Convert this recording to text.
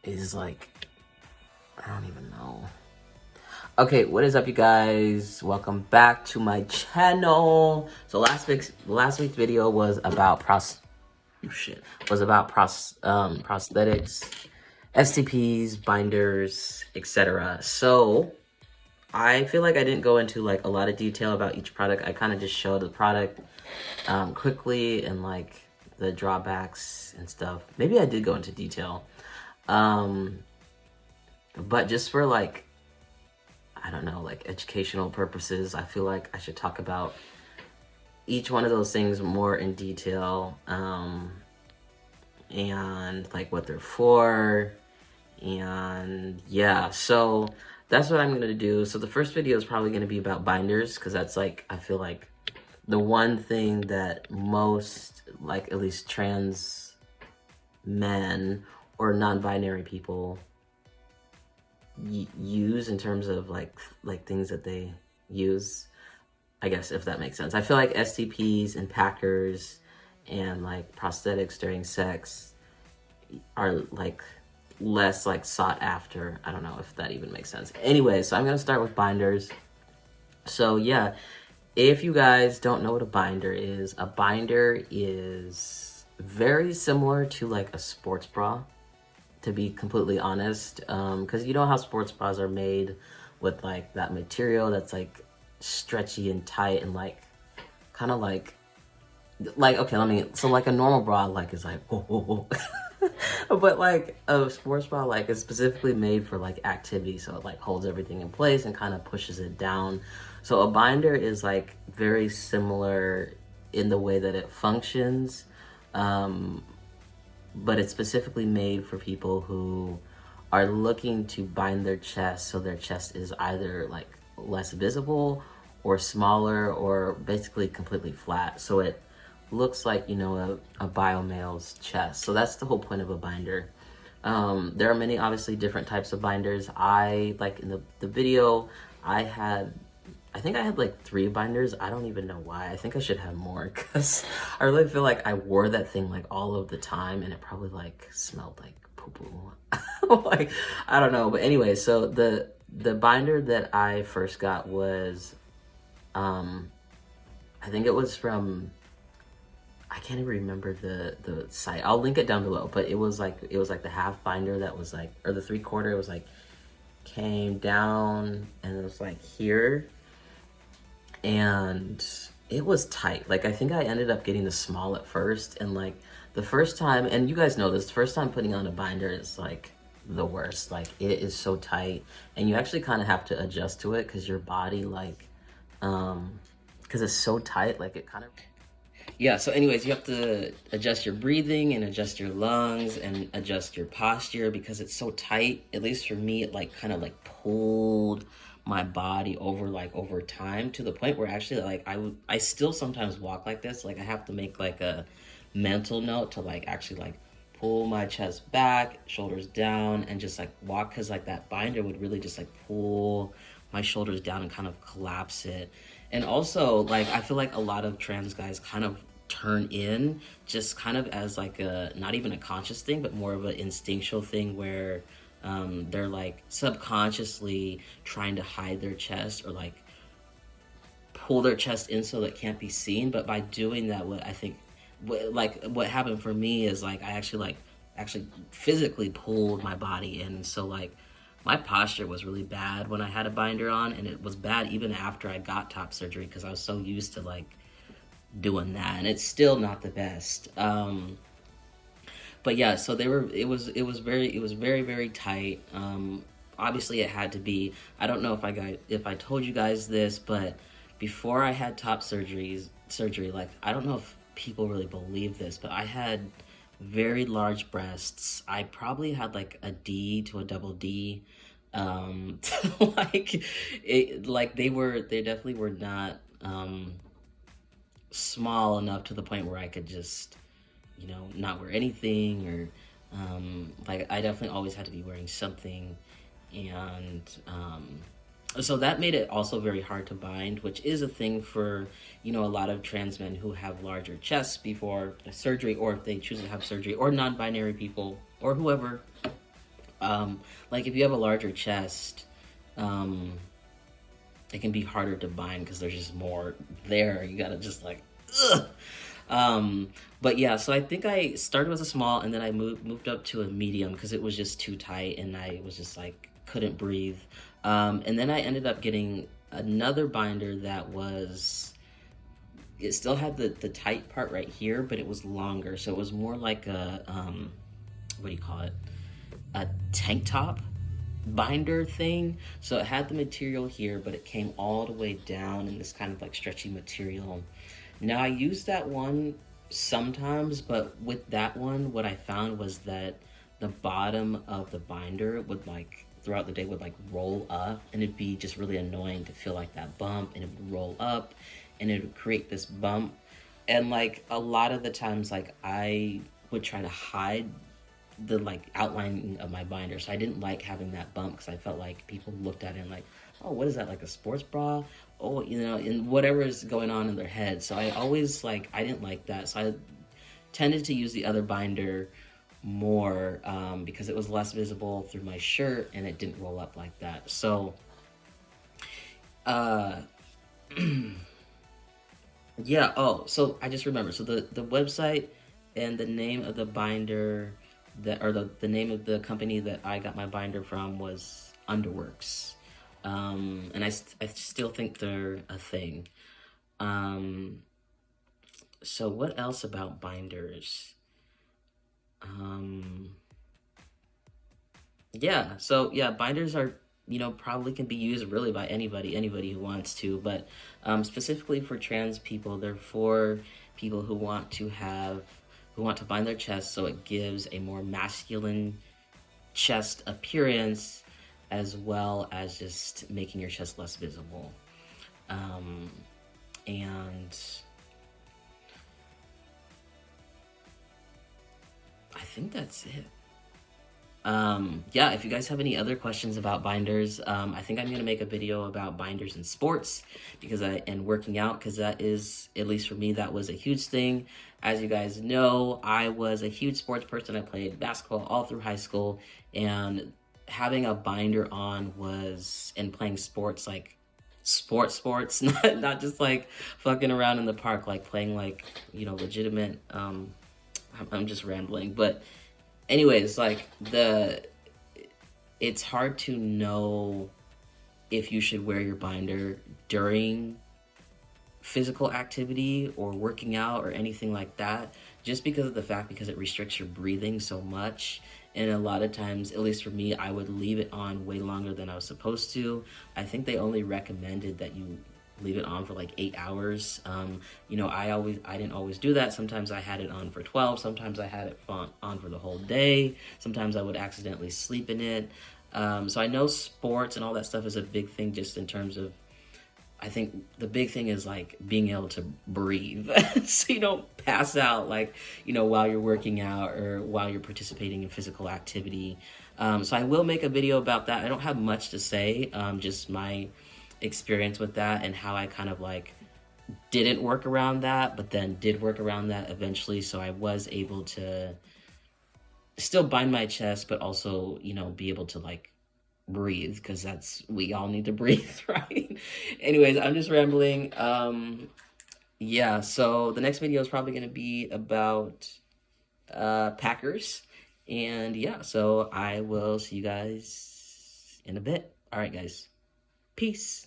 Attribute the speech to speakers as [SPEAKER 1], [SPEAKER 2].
[SPEAKER 1] is like, I don't even know. Okay, what is up, you guys? Welcome back to my channel. So last week's video was about prosthetics, STPs, binders, etc. So I feel like I didn't go into like a lot of detail about each product. I kind of just showed the product quickly and like the drawbacks and stuff. Maybe I did go into detail, but just for like, I don't know, like educational purposes, I feel like I should talk about each one of those things more in detail, and like what they're for, and yeah, so that's what I'm gonna do. So the first video is probably gonna be about binders, because that's like, I feel like the one thing that most, like at least trans men or non-binary people use in terms of like things that they use, I guess, if that makes sense. I feel like STPs and packers and like prosthetics during sex are like less like sought after. I don't know if that even makes sense. Anyway, so I'm gonna start with binders. So yeah, if you guys don't know what a binder is very similar to like a sports bra, to be completely honest, because you know how sports bras are made with like that material that's like stretchy and tight and like kind of like okay, so like a normal bra like is like whoa, whoa, whoa. But like a sports bra like is specifically made for like activity, so it like holds everything in place and kind of pushes it down. So a binder is like very similar in the way that it functions, but it's specifically made for people who are looking to bind their chest so their chest is either like less visible or smaller or basically completely flat, so it looks like, you know, a bio male's chest. So that's the whole point of a binder. There are many obviously different types of binders. I like in the video I think I had like 3 binders. I don't even know why. I think I should have more, because I really feel like I wore that thing like all of the time and it probably like smelled like poo-poo. Like, I don't know. But anyway, so the binder that I first got was, I think it was from, I can't even remember the site. I'll link it down below, but it was like the half binder that was like, or the 3/4, it was like, came down and it was like here. And it was tight. Like, I think I ended up getting the small at first, and like the first time, and you guys know this, the first time putting on a binder is like the worst. Like, it is so tight and you actually kind of have to adjust to it, because your body like, because it's so tight, like it kind of, yeah. So anyways, you have to adjust your breathing and adjust your lungs and adjust your posture, because it's so tight. At least for me, it like kind of like pulled my body over time, to the point where actually like I still sometimes walk like this. Like, I have to make like a mental note to like actually like pull my chest back, shoulders down, and just like walk, because like that binder would really just like pull my shoulders down and kind of collapse it. And also, like, I feel like a lot of trans guys kind of turn in just kind of as like a, not even a conscious thing, but more of an instinctual thing, where they're like subconsciously trying to hide their chest or like pull their chest in so that it can't be seen. But by doing that, what I think, what happened for me is like I actually physically pulled my body in. So like my posture was really bad when I had a binder on, and it was bad even after I got top surgery, because I was so used to like doing that, and it's still not the best. But yeah, so it was very, very tight. Obviously it had to be, I don't know if I told you guys this, but before I had top surgery, like, I don't know if people really believe this, but I had very large breasts. I probably had like a D to a double D. Like they definitely were not small enough to the point where I could just, you know, not wear anything, or like I definitely always had to be wearing something. And so that made it also very hard to bind, which is a thing for, you know, a lot of trans men who have larger chests before surgery, or if they choose to have surgery, or non-binary people, or whoever Like if you have a larger chest, um, it can be harder to bind because there's just more there. You gotta just like, ugh. Um, but yeah, so I think I started with a small and then I moved up to a medium because it was just too tight and I was just like couldn't breathe. And then I ended up getting another binder that was, it still had the tight part right here, but it was longer. So it was more like a, what do you call it? A tank top binder thing. So it had the material here, but it came all the way down in this kind of like stretchy material. Now I use that one sometimes, but with that one, what I found was that the bottom of the binder would like throughout the day would like roll up, and it'd be just really annoying to feel like that bump, and it would roll up and it would create this bump. And like a lot of the times, like I would try to hide the like outline of my binder, so I didn't like having that bump because I felt like people looked at it and like, oh, what is that, like a sports bra? Oh, you know, and whatever is going on in their head. So I always like, I didn't like that, so I tended to use the other binder more, because it was less visible through my shirt and it didn't roll up like that. So uh yeah. Oh, so I just remember. So the website and the name of the binder that, or the name of the company that I got my binder from was Underworks. And I still think they're a thing. Um, so what else about binders? Um, Yeah, so yeah, binders are, you know, probably can be used really by anybody who wants to, but specifically for trans people, they're for people who want to bind their chest so it gives a more masculine chest appearance, as well as just making your chest less visible. Um, and I think that's it. Yeah, if you guys have any other questions about binders, I think I'm gonna make a video about binders in sports and working out, because that is, at least for me, that was a huge thing. As you guys know, I was a huge sports person. I played basketball all through high school, and having a binder on was, and playing sports, like sports, not just like fucking around in the park, like playing like, you know, legitimate, I'm just rambling, but anyways, like it's hard to know if you should wear your binder during physical activity or working out or anything like that, just because of the fact, because it restricts your breathing so much. And a lot of times, at least for me, I would leave it on way longer than I was supposed to. I think they only recommended that you leave it on for like 8 hours. You know, I didn't always do that. Sometimes I had it on for 12. Sometimes I had it on for the whole day. Sometimes I would accidentally sleep in it. So I know sports and all that stuff is a big thing, just in terms of, I think the big thing is like being able to breathe so you don't pass out, like, you know, while you're working out or while you're participating in physical activity. So I will make a video about that. I don't have much to say, just my experience with that and how I kind of like didn't work around that, but then did work around that eventually. So I was able to still bind my chest, but also, you know, be able to like breathe, because that's, we all need to breathe, right? Anyways, I'm just rambling. Yeah, so the next video is probably going to be about Packers, and yeah, so I will see you guys in a bit. All right, guys, peace.